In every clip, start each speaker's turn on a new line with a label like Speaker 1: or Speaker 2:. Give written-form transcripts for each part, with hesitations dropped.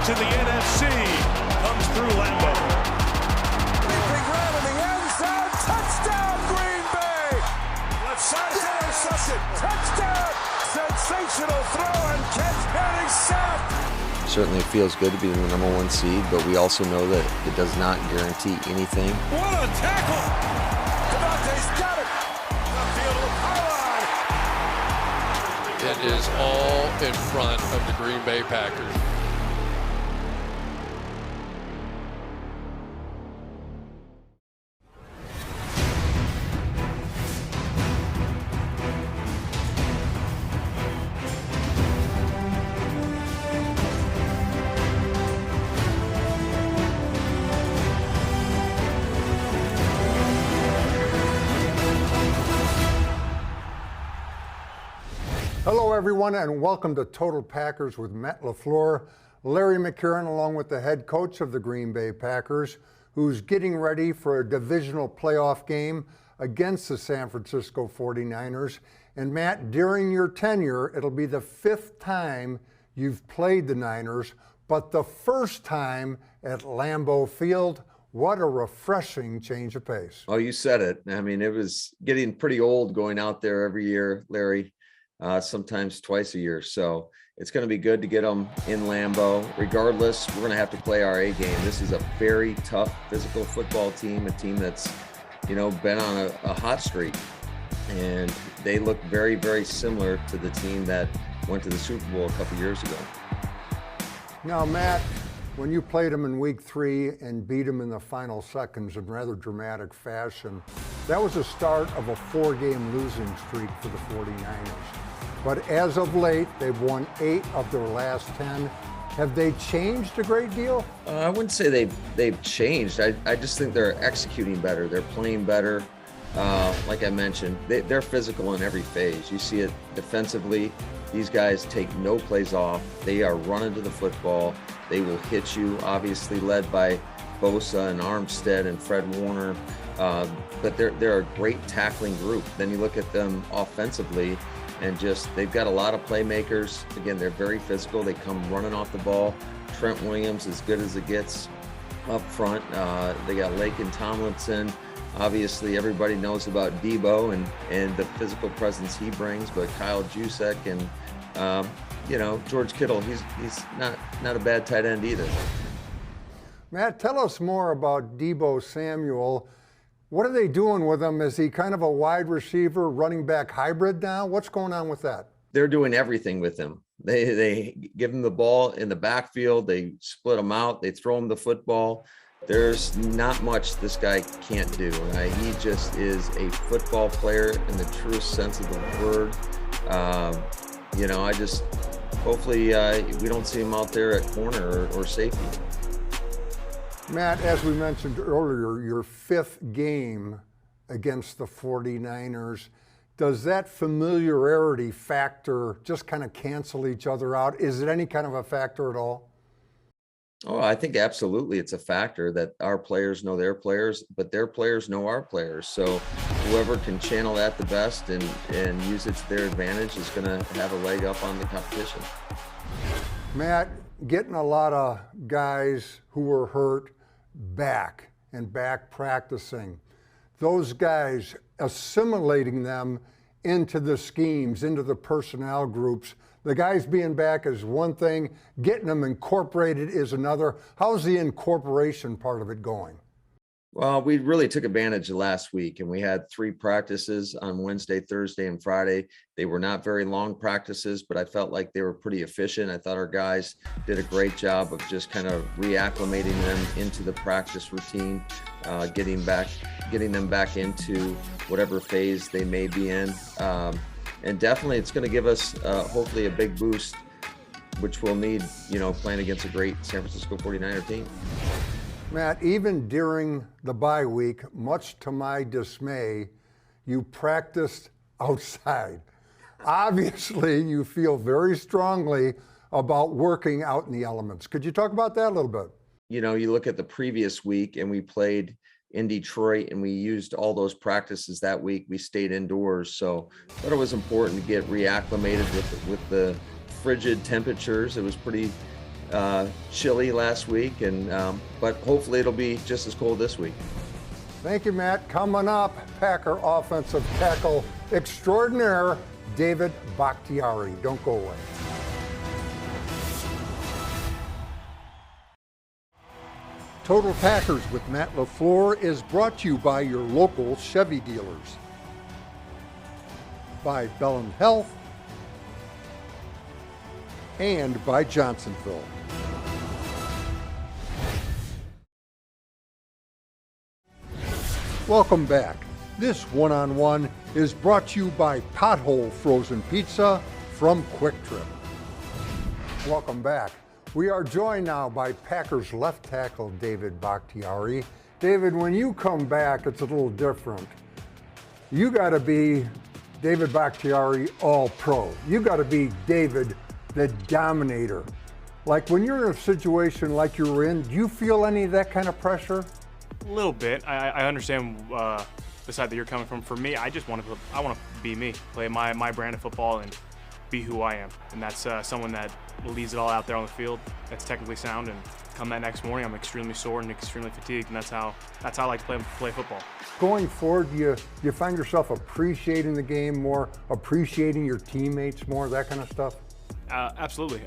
Speaker 1: to the NFC comes through Lambeau.
Speaker 2: Leaping right in the end zone. Touchdown, Green Bay. Left side intercepted. Touchdown. Sensational throw and catch. Heading south.
Speaker 3: Certainly feels good to be the number one seed, but we also know that it does not guarantee anything.
Speaker 1: What a tackle!
Speaker 2: Davante's got it. Upfield with Highline.
Speaker 4: It is all in front of the Green Bay Packers.
Speaker 5: Hello, everyone, and welcome to Total Packers with Matt LaFleur. Larry McCarren, along with the head coach of the Green Bay Packers, who's getting ready for a divisional playoff game against the San Francisco 49ers. And Matt, during your tenure, it'll be the 5th time you've played the Niners, but the first time at Lambeau Field. What a refreshing change of pace.
Speaker 3: Oh, you said it. I mean, it was getting pretty old going out there every year, Larry. Sometimes twice a year. So it's going to be good to get them in Lambeau. Regardless, we're going to have to play our A game. This is a very tough physical football team, a team that's, been on a hot streak. And they look very, very similar to the team that went to the Super Bowl a couple years ago.
Speaker 5: Now, Matt, when you played them in week 3 and beat them in the final seconds in rather dramatic fashion, that was the start of a 4-game losing streak for the 49ers. But as of late, they've won 8 of their last 10. Have they changed a great deal?
Speaker 3: I wouldn't say they've changed. I just think they're executing better. They're playing better. Like I mentioned, they're physical in every phase. You see it defensively. These guys take no plays off. They are running to the football. They will hit you, obviously led by Bosa and Armstead and Fred Warner. But they're a great tackling group. Then you look at them offensively and they've got a lot of playmakers. Again, they're very physical. They come running off the ball. Trent Williams, as good as it gets up front. They got Lake and Tomlinson. Obviously, everybody knows about Debo and the physical presence he brings, but Kyle Juszczyk and George Kittle, he's not a bad tight end either.
Speaker 5: Matt, tell us more about Debo Samuel. What are they doing with him? Is he kind of a wide receiver, running back hybrid now? What's going on with that?
Speaker 3: They're doing everything with him. They give him the ball in the backfield. They split him out. They throw him the football. There's not much this guy can't do. He just is a football player in the truest sense of the word. Hopefully we don't see him out there at corner or safety.
Speaker 5: Matt, as we mentioned earlier, your 5th game against the 49ers, does that familiarity factor just kind of cancel each other out? Is it any kind of a factor at all?
Speaker 3: Oh, I think absolutely it's a factor that our players know their players, but their players know our players. So whoever can channel that the best and use it to their advantage is going to have a leg up on the competition.
Speaker 5: Matt, getting a lot of guys who were hurt back practicing, those guys assimilating them into the schemes, into the personnel groups. The guys being back is one thing, getting them incorporated is another. How's the incorporation part of it going?
Speaker 3: Well, we really took advantage of last week, and we had 3 practices on Wednesday, Thursday, and Friday. They were not very long practices, but I felt like they were pretty efficient. I thought our guys did a great job of just kind of reacclimating them into the practice routine, getting them back into whatever phase they may be in. And definitely it's going to give us hopefully a big boost, which we'll need, playing against a great San Francisco 49er team.
Speaker 5: Matt, even during the bye week, much to my dismay, you practiced outside. Obviously, you feel very strongly about working out in the elements. Could you talk about that a little bit?
Speaker 3: You look at the previous week and we played in Detroit and we used all those practices that week. We stayed indoors. So I thought it was important to get reacclimated with the frigid temperatures. It was pretty chilly last week, and but hopefully it'll be just as cold this week.
Speaker 5: Thank you, Matt. Coming up, Packer offensive tackle extraordinaire David Bakhtiari. Don't go away. Total Packers with Matt LaFleur is brought to you by your local Chevy dealers, by Bellum Health, and by Johnsonville. Welcome back. This one-on-one is brought to you by Pothole Frozen Pizza from Quick Trip. Welcome back. We are joined now by Packers left tackle David Bakhtiari. David, when you come back, it's a little different. You got to be David Bakhtiari All-Pro. You got to be David the Dominator. Like when you're in a situation like you were in, do you feel any of that kind of pressure?
Speaker 6: A little bit. I understand the side that you're coming from. For me, I want to be me, play my brand of football, and be who I am. And that's someone that leaves it all out there on the field. That's technically sound. And come that next morning, I'm extremely sore and extremely fatigued. And that's how I like to play football. Going
Speaker 5: forward, do you find yourself appreciating the game more, appreciating your teammates more, that kind of stuff?
Speaker 6: Absolutely.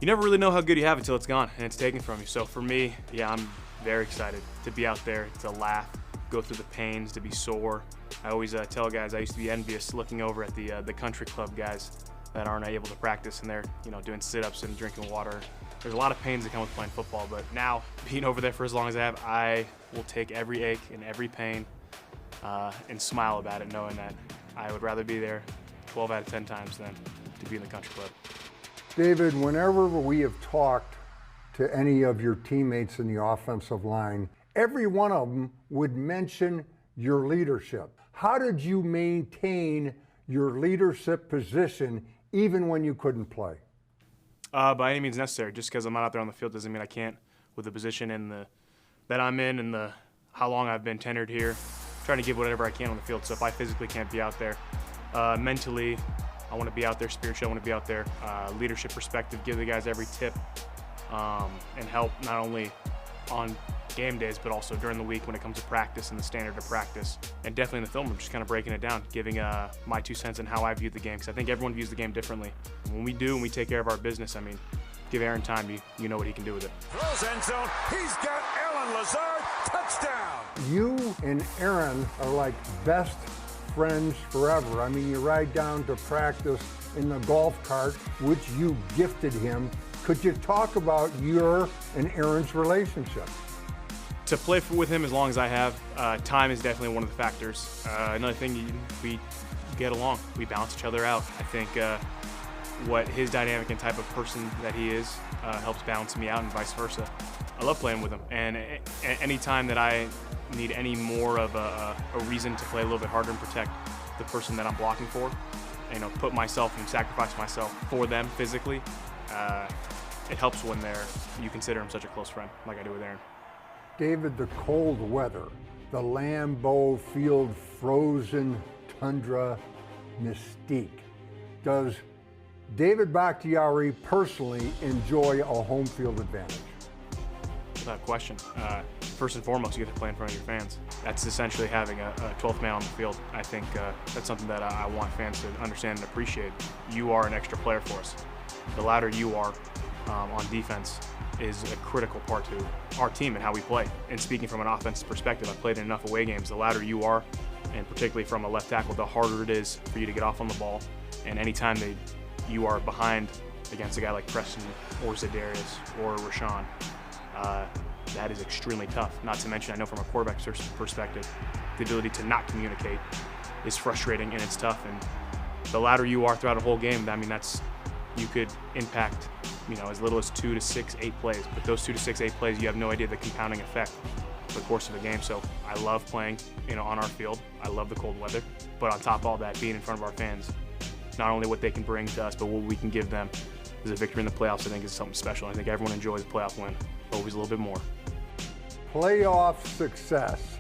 Speaker 6: You never really know how good you have until it's gone and it's taken from you. So for me, yeah, I'm very excited to be out there, to laugh, go through the pains, to be sore. I always tell guys I used to be envious looking over at the country club guys that aren't able to practice, and they're doing sit-ups and drinking water. There's a lot of pains that come with playing football, but now being over there for as long as I have, I will take every ache and every pain and smile about it, knowing that I would rather be there 12 out of 10 times than to be in the country club.
Speaker 5: David, whenever we have talked to any of your teammates in the offensive line, every one of them would mention your leadership. How did you maintain your leadership position even when you couldn't play?
Speaker 6: By any means necessary. Just because I'm not out there on the field doesn't mean I can't, with the position that I'm in and how long I've been tenured here, trying to give whatever I can on the field. So if I physically can't be out there, mentally, I want to be out there. Spiritually, I want to be out there. Leadership perspective, give the guys every tip and help not only on game days, but also during the week when it comes to practice and the standard of practice. And definitely in the film room, just kind of breaking it down, giving my 2 cents on how I view the game, because I think everyone views the game differently. When we do and we take care of our business, I mean, give Aaron time, you know what he can do with it.
Speaker 2: Throws end zone, he's got Alan Lazard, touchdown!
Speaker 5: You and Aaron are like best friends forever. I mean, you ride down to practice in the golf cart, which you gifted him. Could you talk about your and Aaron's relationship?
Speaker 6: To play with him as long as I have, time is definitely one of the factors. Another thing, we get along. We balance each other out. I think what his dynamic and type of person that he is helps balance me out and vice versa. I love playing with him, and any time that I need any more of a reason to play a little bit harder and protect the person that I'm blocking for, put myself and sacrifice myself for them physically, it helps when you consider him such a close friend like I do with Aaron.
Speaker 5: David, the cold weather, the Lambeau Field frozen tundra mystique. Does David Bakhtiari personally enjoy a home field advantage?
Speaker 6: Without question. First and foremost, you get to play in front of your fans. That's essentially having a 12th man on the field. I think that's something that I want fans to understand and appreciate. You are an extra player for us. The louder you are on defense is a critical part to our team and how we play. And speaking from an offensive perspective, I've played in enough away games. The louder you are, and particularly from a left tackle, the harder it is for you to get off on the ball. And anytime you are behind against a guy like Preston or Zadarius or Rashawn, that is extremely tough. Not to mention, I know from a quarterback perspective, the ability to not communicate is frustrating and it's tough. And the louder you are throughout a whole game, I mean, you could impact, as little as 2 to 6, 8 plays. But those 2 to 6, 8 plays, you have no idea the compounding effect for the course of a game. So I love playing, on our field. I love the cold weather. But on top of all that, being in front of our fans, not only what they can bring to us, but what we can give them is a victory in the playoffs. I think is something special. I think everyone enjoys a playoff win, always a little bit more.
Speaker 5: Playoff success.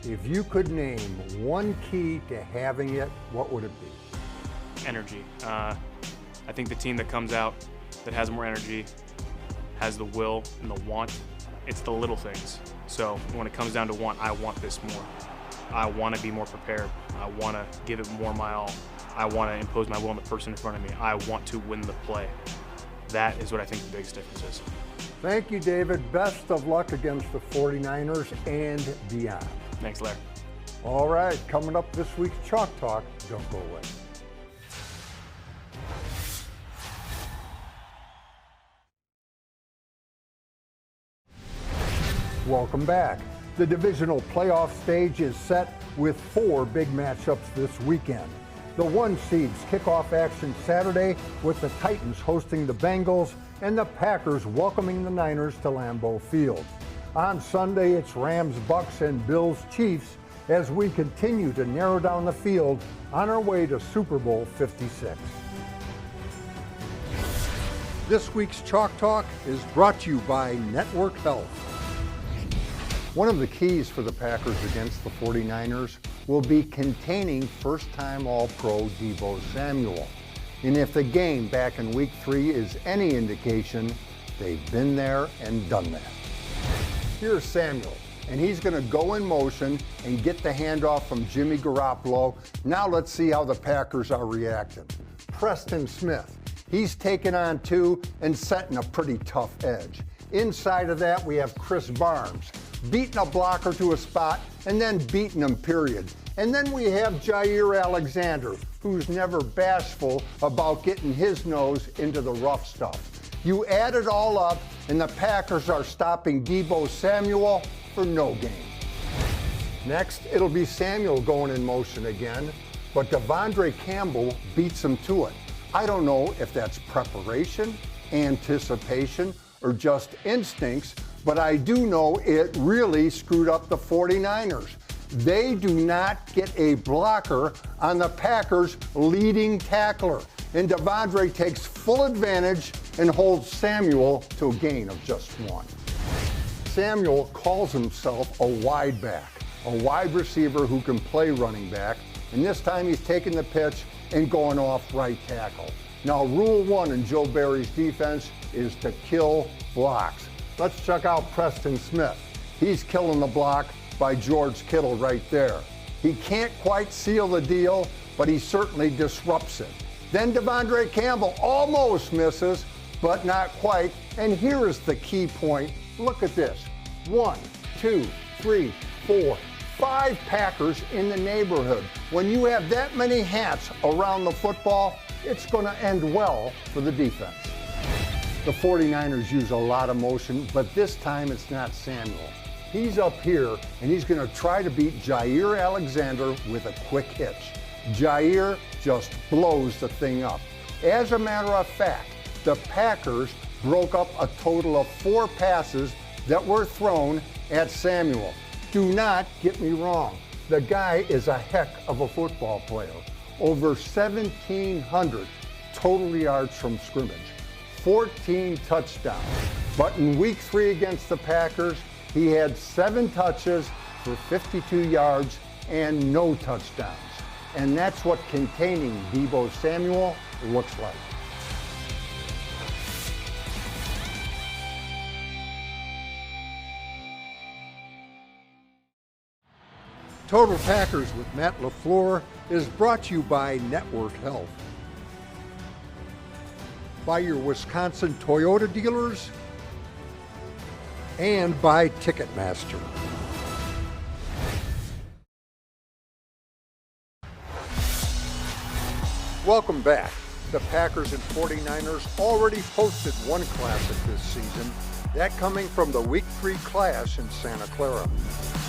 Speaker 5: If you could name one key to having it, what would it be?
Speaker 6: Energy. I think the team that comes out that has more energy has the will and the want. It's the little things. So when it comes down to want, I want this more. I want to be more prepared. I want to give it more my all. I want to impose my will on the person in front of me. I want to win the play. That is what I think the biggest difference is.
Speaker 5: Thank you, David. Best of luck against the 49ers and beyond.
Speaker 6: Thanks, Larry.
Speaker 5: All right, coming up this week's Chalk Talk. Don't go away. Welcome back. The divisional playoff stage is set with 4 big matchups this weekend. The 1 seeds kick off action Saturday with the Titans hosting the Bengals and the Packers welcoming the Niners to Lambeau Field. On Sunday, it's Rams, Bucks, and Bills, Chiefs as we continue to narrow down the field on our way to Super Bowl 56. This week's Chalk Talk is brought to you by Network Health. One of the keys for the Packers against the 49ers will be containing first-time All-Pro Deebo Samuel. And if the game back in Week 3 is any indication, they've been there and done that. Here's Samuel, and he's going to go in motion and get the handoff from Jimmy Garoppolo. Now let's see how the Packers are reacting. Preston Smith, he's taking on 2 and setting a pretty tough edge. Inside of that, we have Chris Barnes, beating a blocker to a spot and then beating him, period. And then we have Jair Alexander, who's never bashful about getting his nose into the rough stuff. You add it all up, and the Packers are stopping Deebo Samuel for no gain. Next, it'll be Samuel going in motion again, but Devondre Campbell beats him to it. I don't know if that's preparation, anticipation, or just instincts, but I do know it really screwed up the 49ers. They do not get a blocker on the Packers' leading tackler. And Devondre takes full advantage and holds Samuel to a gain of just 1. Samuel calls himself a wide back, a wide receiver who can play running back, and this time he's taking the pitch and going off right tackle. Now, rule 1 in Joe Barry's defense is to kill blocks. Let's check out Preston Smith. He's killing the block by George Kittle right there. He can't quite seal the deal, but he certainly disrupts it. Then Devondre Campbell almost misses, but not quite. And here is the key point. Look at this. 1, 2, 3, 4, 5 Packers in the neighborhood. When you have that many hats around the football, it's going to end well for the defense. The 49ers use a lot of motion, but this time it's not Samuel. He's up here, and he's going to try to beat Jair Alexander with a quick hitch. Jair just blows the thing up. As a matter of fact, the Packers broke up a total of 4 passes that were thrown at Samuel. Do not get me wrong. The guy is a heck of a football player. Over 1,700 total yards from scrimmage. 14 touchdowns. But in Week 3 against the Packers, he had 7 touches for 52 yards and no touchdowns. And that's what containing Deebo Samuel looks like. Total Packers with Matt LaFleur is brought to you by Network Health, by your Wisconsin Toyota dealers, and by Ticketmaster. Welcome back. The Packers and 49ers already posted 1 classic this season, that coming from the Week 3 clash in Santa Clara.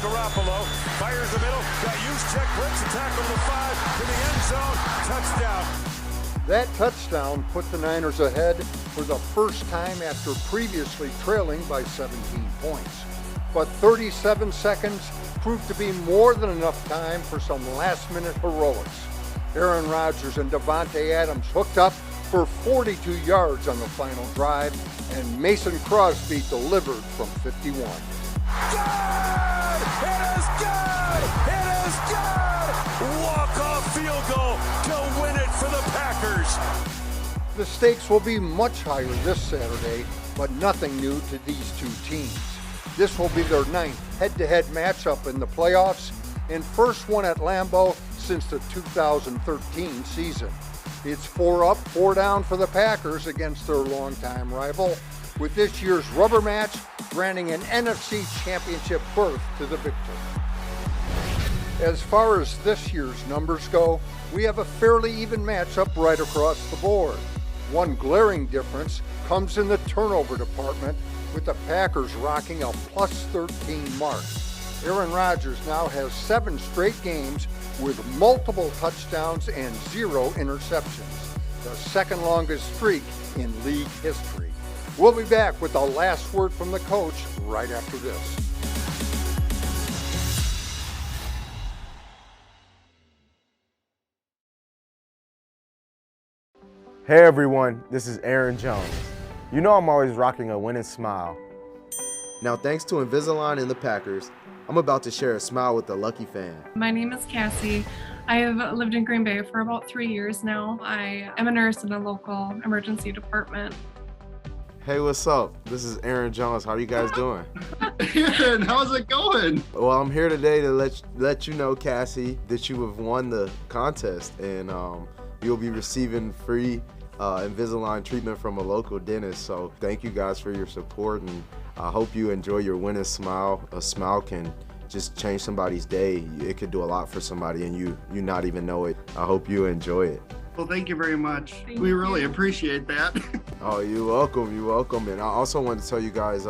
Speaker 2: Garoppolo fires the middle, got used, check, breaks the tackle to the 5, to the end zone, touchdown.
Speaker 5: That touchdown put the Niners ahead for the first time after previously trailing by 17 points. But 37 seconds proved to be more than enough time for some last-minute heroics. Aaron Rodgers and Davante Adams hooked up for 42 yards on the final drive, and Mason Crosby delivered from 51.
Speaker 2: Good! It is good! It is good! Walk-off field goal to win it for the Packers.
Speaker 5: The stakes will be much higher this Saturday but nothing new to these two teams. This will be their 9th head-to-head matchup in the playoffs and first one at Lambeau since the 2013 season. It's 4 up, 4 down for the Packers against their longtime rival, with this year's rubber match granting an NFC Championship berth to the victor. As far as this year's numbers go, we have a fairly even matchup right across the board. One glaring difference comes in the turnover department, with the Packers rocking a +13 mark. Aaron Rodgers now has 7 straight games with multiple touchdowns and 0 interceptions, the second longest streak in league history. We'll be back with the last word from the coach right after this.
Speaker 7: Hey everyone, this is Aaron Jones. You know I'm always rocking a winning smile.
Speaker 8: Now thanks to Invisalign and the Packers, I'm about to share a smile with a lucky fan.
Speaker 9: My name is Cassie. I have lived in Green Bay for about 3 years now. I am a nurse in a local emergency department.
Speaker 7: Hey, what's up? This is Aaron Jones. How are you guys doing?
Speaker 10: Aaron, how's it going?
Speaker 7: Well, I'm here today to let you know, Cassie, that you have won the contest, and you'll be receiving free Invisalign treatment from a local dentist. So thank you guys for your support, and I hope you enjoy your winning smile. A smile can just change somebody's day. It could do a lot for somebody, and you not even know it. I hope you enjoy it.
Speaker 10: Well, thank you very much.
Speaker 9: Thank
Speaker 10: we
Speaker 9: you.
Speaker 10: really appreciate that.
Speaker 7: Oh, you're welcome. You're welcome. And I also wanted to tell you guys,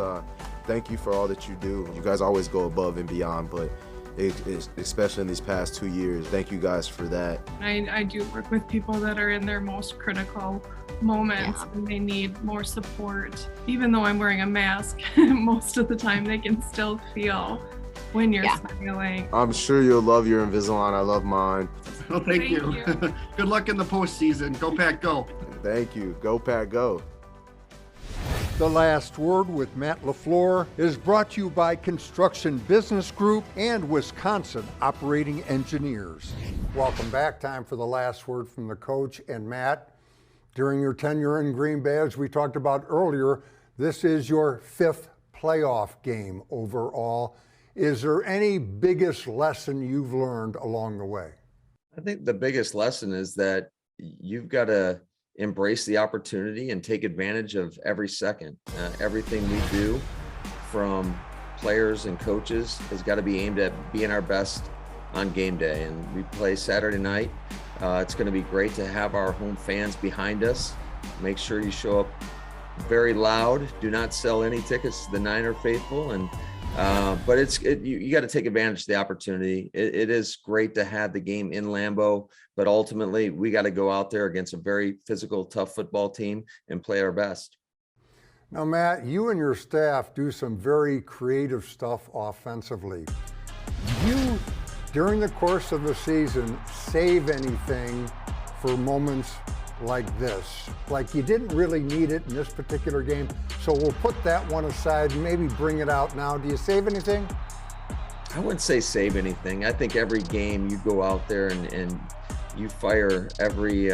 Speaker 7: thank you for all that you do. You guys always go above and beyond, but especially in these past 2 years, thank you guys for that.
Speaker 9: I do work with people that are in their most critical moments and they need more support. Even though I'm wearing a mask, most of the time they can still feel when you're smiling.
Speaker 7: I'm sure you'll love your Invisalign. I love mine.
Speaker 10: Well, thank you. Good luck in the postseason. Go Pack, go.
Speaker 7: Thank you. Go Pack, go.
Speaker 5: The Last Word with Matt LaFleur is brought to you by Construction Business Group and Wisconsin Operating Engineers. Welcome back. Time for the last word from the coach and Matt. During your tenure in Green Bay, as we talked about earlier, this is your 5th playoff game overall. Is there any biggest lesson you've learned along the way?
Speaker 3: I think the biggest lesson is that you've got to embrace the opportunity and take advantage of every second. Everything we do, from players and coaches, has got to be aimed at being our best on game day. And we play Saturday night. It's going to be great to have our home fans behind us. Make sure you show up very loud. Do not sell any tickets to the Niner faithful. And but you got to take advantage of the opportunity. It is great to have the game in Lambeau, but ultimately we got to go out there against a very physical, tough football team and play our best.
Speaker 5: Now, Matt, you and your staff do some very creative stuff offensively. Do you, during the course of the season, save anything for moments like this? Like you didn't really need it in this particular game, so we'll put that one aside and maybe bring it out now. Do you save anything?
Speaker 3: I wouldn't say save anything. I think every game you go out there and you fire every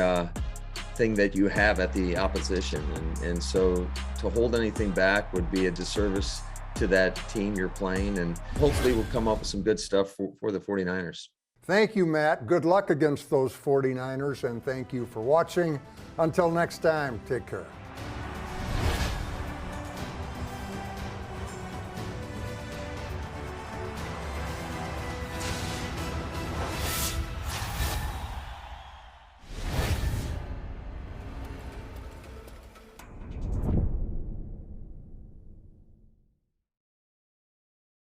Speaker 3: thing that you have at the opposition. And so to hold anything back would be a disservice to that team you're playing. And hopefully we'll come up with some good stuff for the 49ers.
Speaker 5: Thank you, Matt. Good luck against those 49ers, and thank you for watching. Until next time, take care.